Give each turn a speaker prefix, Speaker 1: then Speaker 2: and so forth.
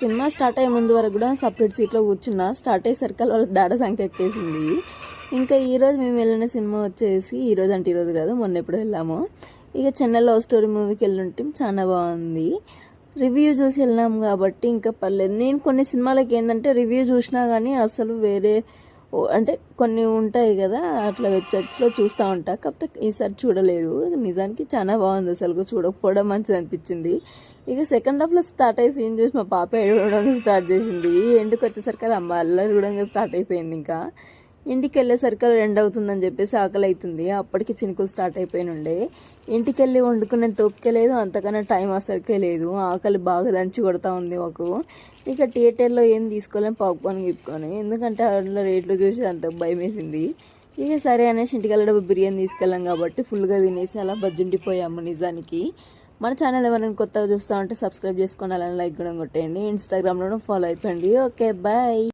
Speaker 1: Cinema start అయ్యే ముందు వరకు కూడా సపరేట్ సీట్లో కూర్చున్నా. స్టార్ట్ అయ్యేసరికి వాళ్ళకి డాటా సంఖ్య ఎక్కేసింది. ఇంకా ఈరోజు మేము వెళ్ళిన సినిమా వచ్చేసి ఈరోజు అంటే ఈరోజు కాదు, మొన్న ఎప్పుడు వెళ్ళాము. ఇక చెన్నై లవ్ స్టోరీ మూవీకి వెళ్ళుంటే చాలా బాగుంది. రివ్యూ చూసి వెళ్ళినాం కాబట్టి ఇంకా పర్లేదు. నేను కొన్ని సినిమాలకి ఏంటంటే రివ్యూ చూసినా కానీ అసలు వేరే అంటే కొన్ని ఉంటాయి కదా, అట్లా వెబ్సైట్స్లో చూస్తూ ఉంటా. కాకపోతే ఈసారి చూడలేదు. నిజానికి చాలా బాగుంది, అసలు చూడకపోవడం మంచిది అనిపించింది. ఇక సెకండ్ హాఫ్లో స్టార్ట్ అయ్యి సీన్ చూసి మా పాప ఏడవడం స్టార్ట్ చేసింది. ఎండుకు వచ్చేసరికి అది అమ్మ అల్లరి కూడా స్టార్ట్ అయిపోయింది. ఇంకా ఇంటికి వెళ్ళేసరికి 2 అవుతుందని చెప్పేసి ఆకలి అవుతుంది. అప్పటికి చినుకులు స్టార్ట్ అయిపోయినుండే. ఇంటికి వెళ్ళి వండుకునే తోపికే లేదు, అంతకన్నా టైం అసలుకే లేదు. ఆకలి బాగా దంచి కొడతా ఉంది మాకు. ఇక థియేటర్లో ఏం తీసుకోలేం, పాప్కార్న్ గిప్పుకొని, ఎందుకంటే అందులో రేట్లు చూసి అంత భయం వేసింది. ఇక సరే అనేసి ఇంటికి వెళ్ళడం బిర్యానీ తీసుకెళ్ళాం కాబట్టి ఫుల్గా తినేసి అలా బజ్జుండిపోయాము. నిజానికి మన ఛానల్ ఎవరైనా కొత్తగా చూస్తూ ఉంటే సబ్స్క్రైబ్ చేసుకోండి, అలానే లైక్ కూడా కొట్టేయండి. ఇన్స్టాగ్రామ్లోనూ ఫాలో అయిపోండి. Okay, bye.